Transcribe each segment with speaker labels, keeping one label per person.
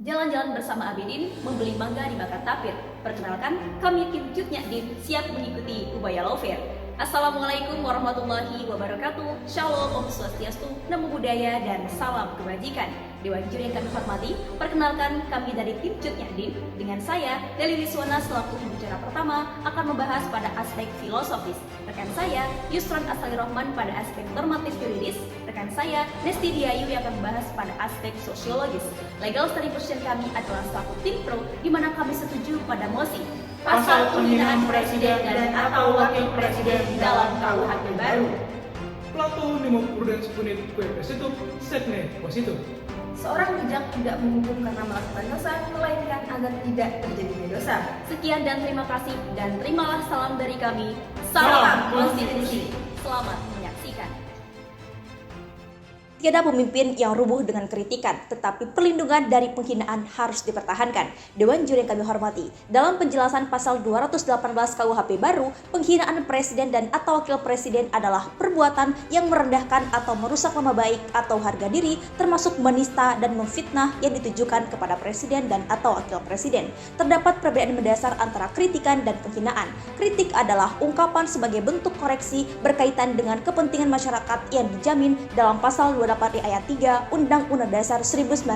Speaker 1: Jalan-jalan bersama Abidin, membeli mangga di Bakar Tapir. Perkenalkan, kami tim Cutnya Din siap mengikuti Ubaya Lover. Assalamualaikum warahmatullahi wabarakatuh. Shalom, Om Swastiastu, Namo Buddhaya, dan salam kebajikan. Dewan juri yang kami hormati, perkenalkan kami dari tim Cutnya Din. Dengan saya, Deli Wiswana selaku pembicara pertama akan membahas pada aspek filosofis. Rekan saya, Yusron Asali Rohman pada aspek normatif yuridis. Rekan saya, Nesti Diayu yang akan membahas pada aspek sosiologis. Legal study position kami adalah selaku tim pro, di mana kami setuju pada mosi pasal penghinaan presiden dan atau wakil presiden dalam KUHP baru.
Speaker 2: Plato nemo prudens punit quae prestitum, sed ne positum.
Speaker 3: Seorang bijak tidak menghukum karena melakukan dosa, melainkan agar tidak terjadinya dosa.
Speaker 1: Sekian dan terima kasih, dan terimalah salam dari kami. Salam Konstitusi. Selamat menyaksikan.
Speaker 4: Tiada pemimpin yang rubuh dengan kritikan, tetapi perlindungan dari penghinaan harus dipertahankan. Dewan juri yang kami hormati, dalam penjelasan pasal 218 KUHP baru, penghinaan presiden dan atau wakil presiden adalah perbuatan yang merendahkan atau merusak nama baik atau harga diri, termasuk menista dan memfitnah yang ditujukan kepada presiden dan atau wakil presiden. Terdapat perbedaan mendasar antara kritikan dan penghinaan. Kritik adalah ungkapan sebagai bentuk koreksi berkaitan dengan kepentingan masyarakat yang dijamin dalam pasal 28 ayat 3 Undang-Undang Dasar 1945.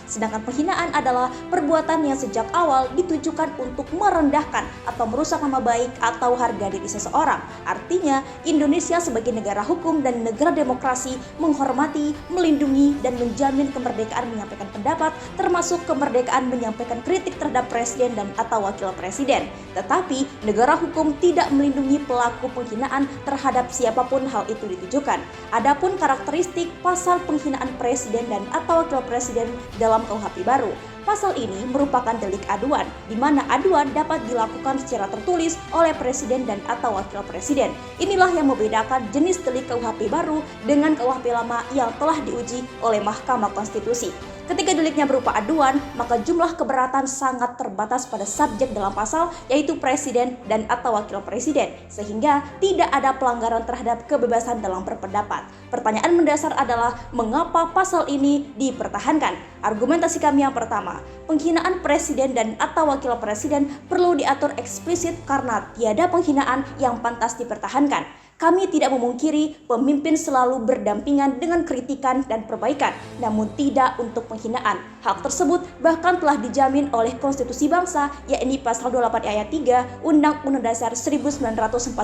Speaker 4: Sedangkan penghinaan adalah perbuatan yang sejak awal ditujukan untuk merendahkan atau merusak nama baik atau harga diri seseorang. Artinya, Indonesia sebagai negara hukum dan negara demokrasi menghormati, melindungi, dan menjamin kemerdekaan menyampaikan pendapat, termasuk kemerdekaan menyampaikan kritik terhadap presiden dan atau wakil presiden. Tetapi, negara hukum tidak melindungi pelaku penghinaan terhadap siapapun hal itu ditujukan. Adapun karakteristik pasal penghinaan presiden dan atau wakil presiden dalam KUHP baru. Pasal ini merupakan delik aduan, di mana aduan dapat dilakukan secara tertulis oleh presiden dan atau wakil presiden. Inilah yang membedakan jenis delik KUHP baru dengan KUHP lama yang telah diuji oleh Mahkamah Konstitusi. Ketika deliknya berupa aduan, maka jumlah keberatan sangat terbatas pada subjek dalam pasal, yaitu presiden dan atau wakil presiden, sehingga tidak ada pelanggaran terhadap kebebasan dalam berpendapat. Pertanyaan mendasar adalah, mengapa pasal ini dipertahankan? Argumentasi kami yang pertama, penghinaan presiden dan atau wakil presiden perlu diatur eksplisit karena tiada penghinaan yang pantas dipertahankan. Kami tidak memungkiri pemimpin selalu berdampingan dengan kritikan dan perbaikan, namun tidak untuk penghinaan. Hak tersebut bahkan telah dijamin oleh Konstitusi Bangsa, yakni Pasal 28 ayat 3 Undang-Undang Dasar 1945.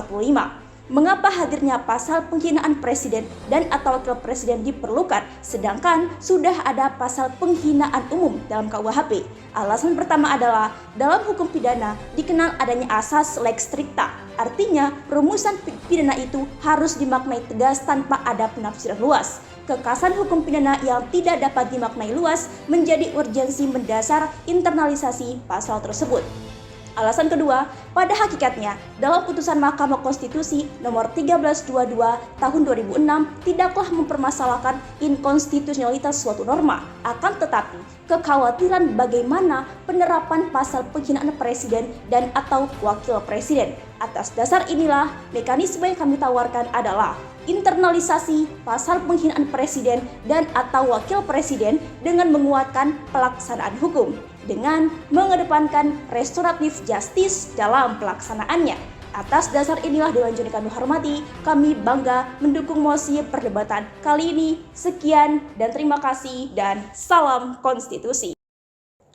Speaker 4: Mengapa hadirnya pasal penghinaan presiden dan atau wakil presiden diperlukan, sedangkan sudah ada pasal penghinaan umum dalam KUHP? Alasan pertama adalah, dalam hukum pidana dikenal adanya asas lex stricta. Artinya, rumusan pidana itu harus dimaknai tegas tanpa ada penafsiran luas. Kekasan hukum pidana yang tidak dapat dimaknai luas menjadi urgensi mendasar internalisasi pasal tersebut. Alasan kedua, pada hakikatnya, dalam putusan Mahkamah Konstitusi nomor 1322 tahun 2006 tidaklah mempermasalahkan inkonstitusionalitas suatu norma. Akan tetapi, kekhawatiran bagaimana penerapan pasal penghinaan presiden dan atau wakil presiden. Atas dasar inilah, mekanisme yang kami tawarkan adalah internalisasi pasal penghinaan presiden dan atau wakil presiden dengan menguatkan pelaksanaan hukum, dengan mengedepankan restoratif justice dalam pelaksanaannya. Atas dasar inilah Dewan Juri kami hormati, kami bangga mendukung mosi perdebatan kali ini. Sekian dan terima kasih dan salam konstitusi.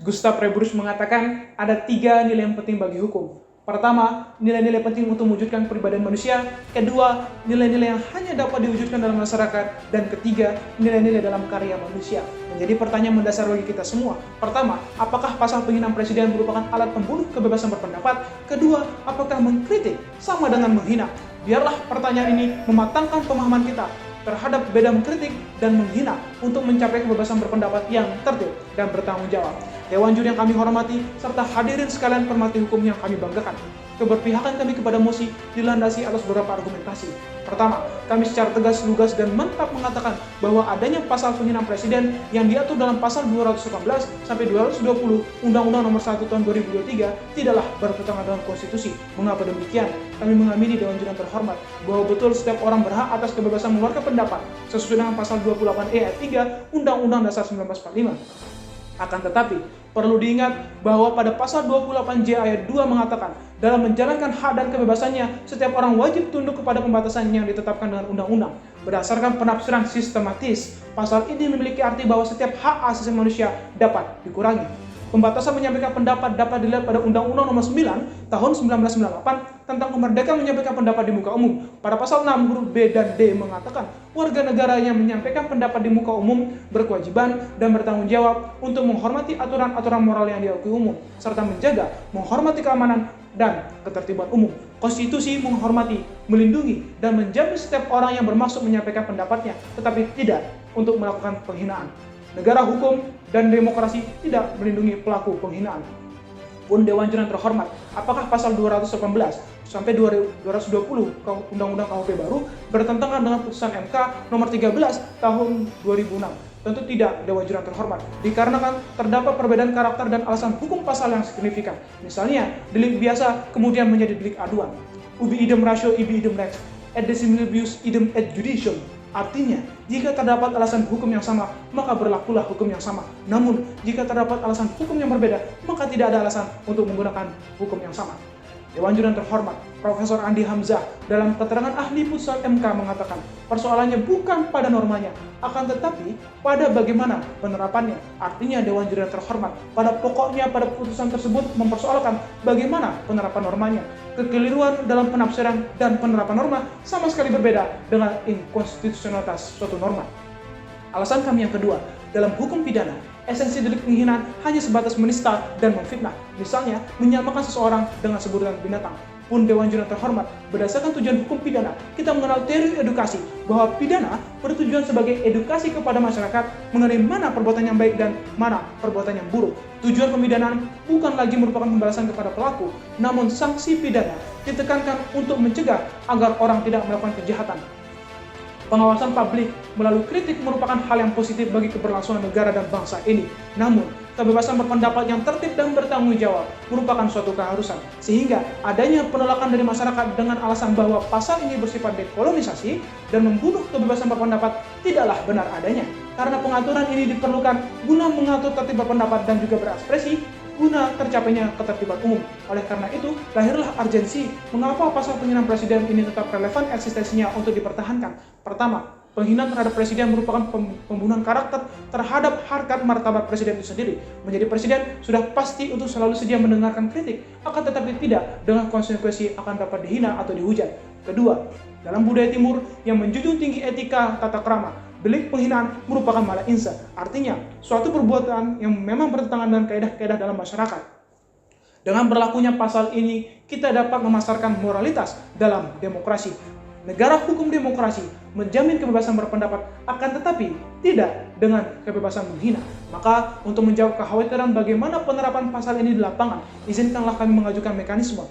Speaker 2: Gustav Reburus mengatakan ada 3 nilai yang penting bagi hukum. Pertama, nilai-nilai penting untuk mewujudkan kepribadian manusia. Kedua, nilai-nilai yang hanya dapat diwujudkan dalam masyarakat. Dan ketiga, nilai-nilai dalam karya manusia. Menjadi pertanyaan mendasar bagi kita semua. Pertama, apakah pasal penghinaan presiden merupakan alat pembunuh kebebasan berpendapat? Kedua, apakah mengkritik sama dengan menghina? Biarlah pertanyaan ini mematangkan pemahaman kita terhadap beda mengkritik dan menghina untuk mencapai kebebasan berpendapat yang tertib dan bertanggung jawab. Dewan juri yang kami hormati, serta hadirin sekalian pemerhati hukum yang kami banggakan. Keberpihakan kami kepada mosi dilandasi atas beberapa argumentasi. Pertama, kami secara tegas, lugas, dan mantap mengatakan bahwa adanya pasal penghinaan presiden yang diatur dalam pasal 218 sampai 220 Undang-Undang Nomor 1 Tahun 2023 tidaklah bertentangan dengan konstitusi. Mengapa demikian? Kami mengamini Dewan Juri yang terhormat bahwa betul setiap orang berhak atas kebebasan mengeluarkan pendapat sesuai dengan pasal 28E ayat 3 Undang-Undang Dasar 1945. Akan tetapi, perlu diingat bahwa pada pasal 28J ayat 2 mengatakan, dalam menjalankan hak dan kebebasannya, setiap orang wajib tunduk kepada pembatasan yang ditetapkan dengan undang-undang. Berdasarkan penafsiran sistematis, pasal ini memiliki arti bahwa setiap hak asasi manusia dapat dikurangi. Pembatasan menyampaikan pendapat dapat dilihat pada Undang-Undang Nomor 9 Tahun 1998 tentang kemerdekaan menyampaikan pendapat di muka umum. Pada pasal 6 huruf B dan D mengatakan, warga negara yang menyampaikan pendapat di muka umum berkewajiban dan bertanggung jawab untuk menghormati aturan-aturan moral yang diakui umum, serta menghormati keamanan dan ketertiban umum. Konstitusi menghormati, melindungi, dan menjamin setiap orang yang bermaksud menyampaikan pendapatnya, tetapi tidak untuk melakukan penghinaan. Negara hukum dan demokrasi tidak melindungi pelaku penghinaan. Pun Dewan Juri yang terhormat, apakah pasal 218 sampai 220 Undang-Undang KUHP baru bertentangan dengan putusan MK nomor 13 tahun 2006? Tentu tidak, Dewan Juri yang terhormat, dikarenakan terdapat perbedaan karakter dan alasan hukum pasal yang signifikan. Misalnya, delik biasa kemudian menjadi delik aduan. Ubi idem ratio ibi idem lex, et desimilibus idem et judicium. Artinya, jika terdapat alasan hukum yang sama, maka berlakulah hukum yang sama. Namun, jika terdapat alasan hukum yang berbeda, maka tidak ada alasan untuk menggunakan hukum yang sama. Dewan Juri yang terhormat, Profesor Andi Hamzah dalam keterangan ahli putusan MK mengatakan, persoalannya bukan pada normanya, akan tetapi pada bagaimana penerapannya. Artinya Dewan Juri yang terhormat, pada pokoknya pada putusan tersebut mempersoalkan bagaimana penerapan normanya. Kekeliruan dalam penafsiran dan penerapan norma sama sekali berbeda dengan inkonstitusionalitas suatu norma. Alasan kami yang kedua, dalam hukum pidana, esensi delik penghinaan hanya sebatas menista dan memfitnah. Misalnya, menyamakan seseorang dengan sebutan binatang. Pun Dewan Juri yang terhormat, berdasarkan tujuan hukum pidana, kita mengenal teori edukasi bahwa pidana bertujuan sebagai edukasi kepada masyarakat mengenai mana perbuatan yang baik dan mana perbuatan yang buruk. Tujuan pemidanaan bukan lagi merupakan pembalasan kepada pelaku, namun sanksi pidana ditekankan untuk mencegah agar orang tidak melakukan kejahatan. Pengawasan publik melalui kritik merupakan hal yang positif bagi keberlangsungan negara dan bangsa ini. Namun, kebebasan berpendapat yang tertib dan bertanggung jawab merupakan suatu keharusan. Sehingga adanya penolakan dari masyarakat dengan alasan bahwa pasal ini bersifat dekolonisasi dan membunuh kebebasan berpendapat tidaklah benar adanya. Karena pengaturan ini diperlukan guna mengatur tertib berpendapat dan juga berekspresi guna tercapainya ketertiban umum. Oleh karena itu, lahirlah urgensi mengapa pasal penghinaan presiden ini tetap relevan eksistensinya untuk dipertahankan. Pertama, penghinaan terhadap presiden merupakan pembunuhan karakter terhadap harkat martabat presiden itu sendiri. Menjadi presiden sudah pasti untuk selalu sedia mendengarkan kritik, akan tetapi tidak dengan konsekuensi akan dapat dihina atau dihujat. Kedua, dalam budaya timur yang menjunjung tinggi etika tata krama, delik penghinaan merupakan mala insa, artinya suatu perbuatan yang memang bertentangan dengan kaedah-kaedah dalam masyarakat. Dengan berlakunya pasal ini, kita dapat memasarkan moralitas dalam demokrasi. Negara hukum demokrasi menjamin kebebasan berpendapat, akan tetapi tidak dengan kebebasan menghina. Maka untuk menjawab kekhawatiran bagaimana penerapan pasal ini di lapangan, izinkanlah kami mengajukan mekanisme.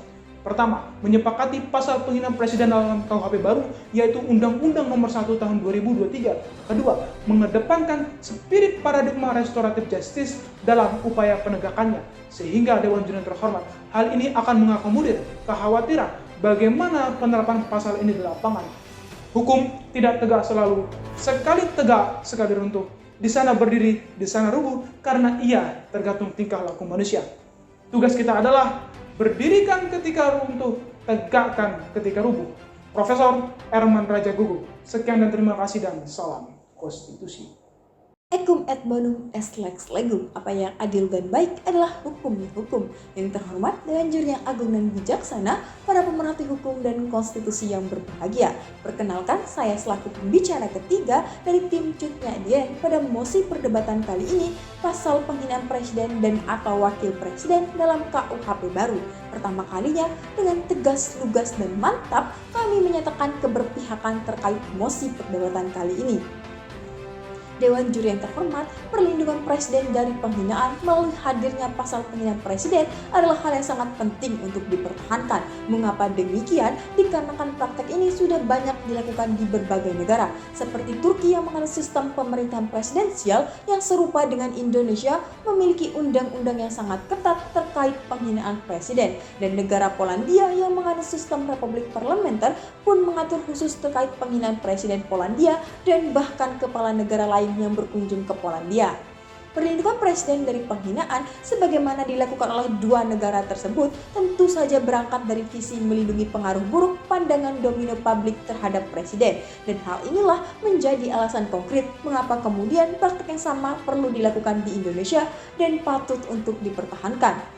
Speaker 2: Pertama, menyepakati pasal penghinaan presiden dalam KUHP baru, yaitu Undang-Undang Nomor 1 Tahun 2023. Kedua, mengedepankan spirit paradigma restoratif justice dalam upaya penegakannya. Sehingga Dewan Juri yang terhormat, hal ini akan mengakomodir kekhawatiran bagaimana penerapan pasal ini di lapangan. Hukum tidak tegak selalu, sekali tegak, sekali runtuh. Di sana berdiri, di sana rubuh, karena ia tergantung tingkah laku manusia. Tugas kita adalah berdirikan ketika runtuh, tegakkan ketika rubuh. Profesor Herman Raja Gugu. Sekian dan terima kasih dan salam konstitusi.
Speaker 4: Ecum et bonum est lex legum. Apa yang adil dan baik adalah hukumnya hukum. Yang terhormat Dewan Juri yang agung dan bijaksana, para pemerhati hukum dan konstitusi yang berbahagia. Perkenalkan, saya selaku pembicara ketiga dari tim Cutnya Dien pada mosi perdebatan kali ini, pasal penghinaan presiden dan atau wakil presiden dalam KUHP baru. Pertama kalinya, dengan tegas, lugas, dan mantap, kami menyatakan keberpihakan terkait mosi perdebatan kali ini. Dewan Juri yang terhormat, perlindungan presiden dari penghinaan melalui hadirnya pasal penghinaan presiden adalah hal yang sangat penting untuk dipertahankan. Mengapa demikian? Dikarenakan praktek ini sudah banyak dilakukan di berbagai negara, seperti Turki yang menganut sistem pemerintahan presidensial yang serupa dengan Indonesia, memiliki undang-undang yang sangat ketat terkait penghinaan presiden, dan negara Polandia yang menganut sistem republik parlementer pun mengatur khusus terkait penghinaan presiden Polandia dan bahkan kepala negara lain yang berkunjung ke Polandia. Perlindungan presiden dari penghinaan sebagaimana dilakukan oleh dua negara tersebut tentu saja berangkat dari visi melindungi pengaruh buruk pandangan domino publik terhadap presiden. Dan hal inilah menjadi alasan konkret mengapa kemudian praktek yang sama perlu dilakukan di Indonesia dan patut untuk dipertahankan.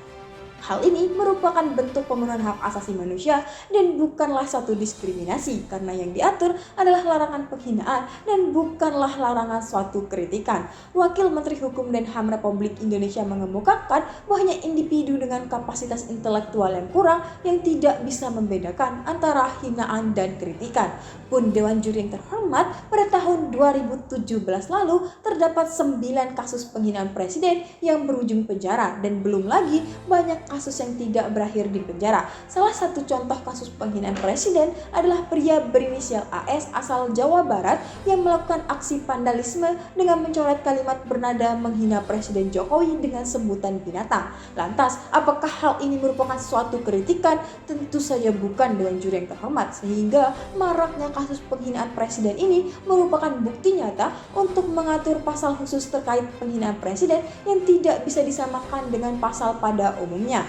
Speaker 4: Hal ini merupakan bentuk pemenuhan hak asasi manusia dan bukanlah suatu diskriminasi karena yang diatur adalah larangan penghinaan dan bukanlah larangan suatu kritikan. Wakil Menteri Hukum dan HAM Republik Indonesia mengemukakan bahwa individu dengan kapasitas intelektual yang kurang yang tidak bisa membedakan antara hinaan dan kritikan. Pun Dewan Juri yang terhormat, pada tahun 2017 lalu terdapat 9 kasus penghinaan presiden yang berujung penjara dan belum lagi banyak kasus yang tidak berakhir di penjara. Salah satu contoh kasus penghinaan presiden adalah pria berinisial AS asal Jawa Barat yang melakukan aksi vandalisme dengan mencoret kalimat bernada menghina Presiden Jokowi dengan sebutan binatang. Lantas, apakah hal ini merupakan suatu kritikan? Tentu saja bukan, Dewan Juri yang terhormat, sehingga maraknya kasus penghinaan presiden ini merupakan bukti nyata untuk mengatur pasal khusus terkait penghinaan presiden yang tidak bisa disamakan dengan pasal pada umumnya.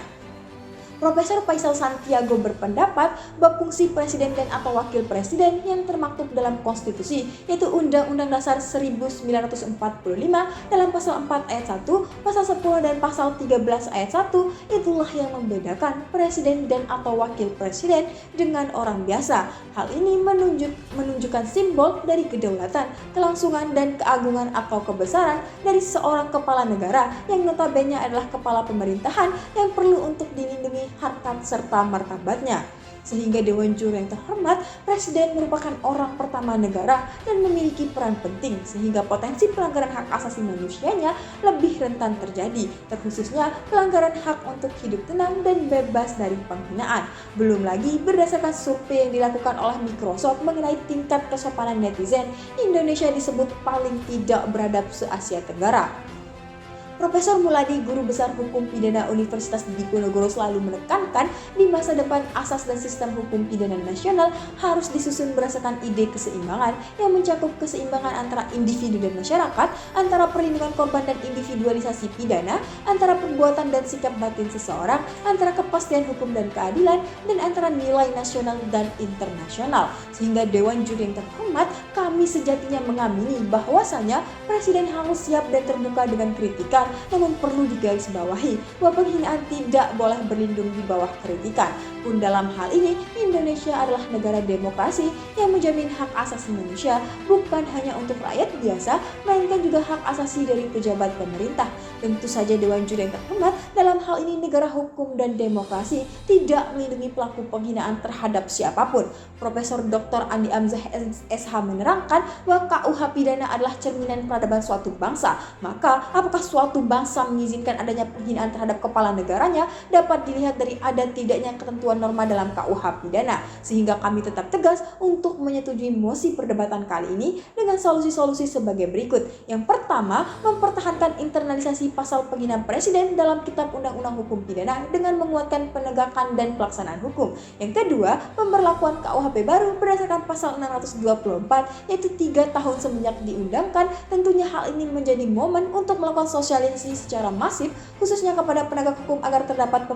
Speaker 4: Profesor Faisal Santiago berpendapat bahwa fungsi presiden dan atau wakil presiden yang termaktub dalam konstitusi yaitu Undang-Undang Dasar 1945 dalam pasal 4 ayat 1, pasal 10 dan pasal 13 ayat 1 itulah yang membedakan presiden dan atau wakil presiden dengan orang biasa. Hal ini menunjukkan simbol dari kedaulatan, kelangsungan dan keagungan atau kebesaran dari seorang kepala negara yang notabene adalah kepala pemerintahan yang perlu untuk dilindungi harkat serta martabatnya. Sehingga Dewan Juri yang terhormat, presiden merupakan orang pertama negara dan memiliki peran penting sehingga potensi pelanggaran hak asasi manusianya lebih rentan terjadi, terkhususnya pelanggaran hak untuk hidup tenang dan bebas dari penghinaan. Belum lagi berdasarkan survei yang dilakukan oleh Microsoft mengenai tingkat kesopanan netizen, Indonesia disebut paling tidak beradab se-Asia Tenggara. Profesor Muladi, Guru Besar Hukum Pidana Universitas Diponegoro selalu menekankan di masa depan asas dan sistem hukum pidana nasional harus disusun berdasarkan ide keseimbangan yang mencakup keseimbangan antara individu dan masyarakat, antara perlindungan korban dan individualisasi pidana, antara perbuatan dan sikap batin seseorang, antara kepastian hukum dan keadilan, dan antara nilai nasional dan internasional. Sehingga Dewan Juri yang terhormat, kami sejatinya mengamini bahwasanya presiden harus siap dan terbuka dengan kritikan, namun perlu digarisbawahi bahwa penghinaan tidak boleh berlindung di bawah kritikan. Pun dalam hal ini, Indonesia adalah negara demokrasi yang menjamin hak asasi manusia bukan hanya untuk rakyat biasa, melainkan juga hak asasi dari pejabat pemerintah. Tentu saja Dewan Juri yang terhormat, dalam hal ini negara hukum dan demokrasi tidak melindungi pelaku penghinaan terhadap siapapun. Profesor Dr. Andi Amzah SH menerangkan bahwa KUH pidana adalah cerminan peradaban suatu bangsa. Maka, apakah suatu bangsa mengizinkan adanya penghinaan terhadap kepala negaranya dapat dilihat dari ada tidaknya ketentuan norma dalam KUH pidana. Sehingga kami tetap tegas untuk menyetujui mosi perdebatan kali ini dengan solusi-solusi sebagai berikut. Yang pertama, mempertahankan internalisasi pasal penghinaan presiden dalam Kitab Undang-Undang Hukum Pidana dengan menguatkan penegakan dan pelaksanaan hukum. Yang kedua, pemberlakuan KUHP baru berdasarkan pasal 624 yaitu 3 tahun semenjak diundangkan. Tentunya hal ini menjadi momen untuk melakukan sosialisasi secara masif khususnya kepada penegak hukum agar terdapat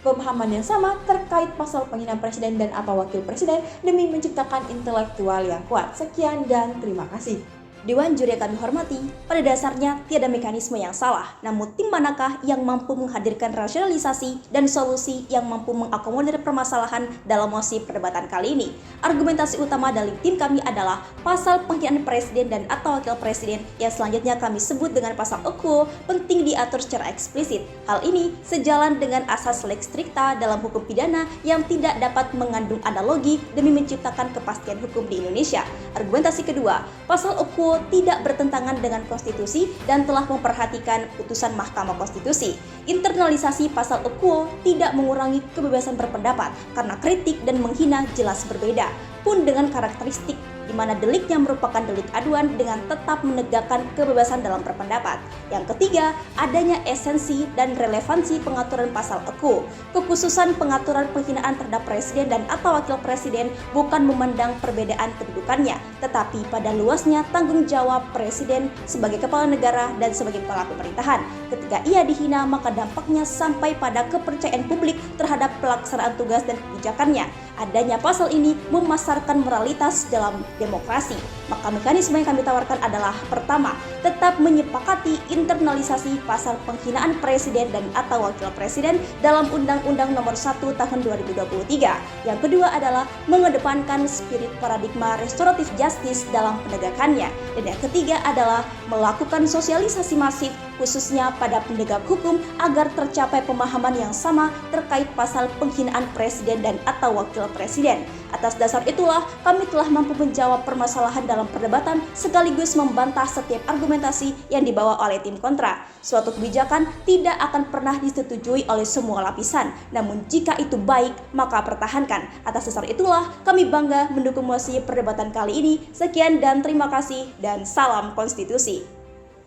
Speaker 4: pemahaman yang sama terkait pasal penghinaan presiden dan atau wakil presiden demi menciptakan intelektual yang kuat. Sekian dan terima kasih.
Speaker 1: Dewan Juri yang kami hormati, pada dasarnya tiada mekanisme yang salah, namun tim manakah yang mampu menghadirkan rasionalisasi dan solusi yang mampu mengakomodir permasalahan dalam mosi perdebatan kali ini. Argumentasi utama dari tim kami adalah pasal penghinaan presiden dan atau wakil presiden yang selanjutnya kami sebut dengan pasal quo penting diatur secara eksplisit. Hal ini sejalan dengan asas lex stricta dalam hukum pidana yang tidak dapat mengandung analogi demi menciptakan kepastian hukum di Indonesia. Argumentasi kedua, pasal quo tidak bertentangan dengan konstitusi dan telah memperhatikan putusan Mahkamah Konstitusi. Internalisasi pasal quo tidak mengurangi kebebasan berpendapat karena kritik dan menghina jelas berbeda. Pun dengan karakteristik di
Speaker 4: di mana deliknya merupakan delik aduan dengan tetap menegakkan kebebasan dalam berpendapat. Yang ketiga, adanya esensi dan relevansi pengaturan pasal EKU. Kekhususan pengaturan penghinaan terhadap presiden dan atau wakil presiden bukan memandang perbedaan kedudukannya, tetapi pada luasnya tanggung jawab presiden sebagai kepala negara dan sebagai kepala pemerintahan. Ketika ia dihina, maka dampaknya sampai pada kepercayaan publik terhadap pelaksanaan tugas dan kebijakannya. Adanya pasal ini memasarkan moralitas dalam demokrasi. Maka mekanisme yang kami tawarkan adalah pertama, tetap menyepakati internalisasi pasal penghinaan presiden dan atau wakil presiden dalam Undang-Undang Nomor 1 Tahun 2023. Yang kedua adalah mengedepankan spirit paradigma restoratif justice dalam penegakannya. Dan yang ketiga adalah melakukan sosialisasi masif khususnya pada penegak hukum agar tercapai pemahaman yang sama terkait pasal penghinaan presiden dan atau wakil presiden. Atas dasar itulah kami telah mampu menjawab permasalahan dalam perdebatan sekaligus membantah setiap argumentasi yang dibawa oleh tim kontra. Suatu kebijakan tidak akan pernah disetujui oleh semua lapisan, namun jika itu baik maka pertahankan. Atas dasar itulah kami bangga mendukung mosi perdebatan kali ini. Sekian dan terima kasih dan salam konstitusi.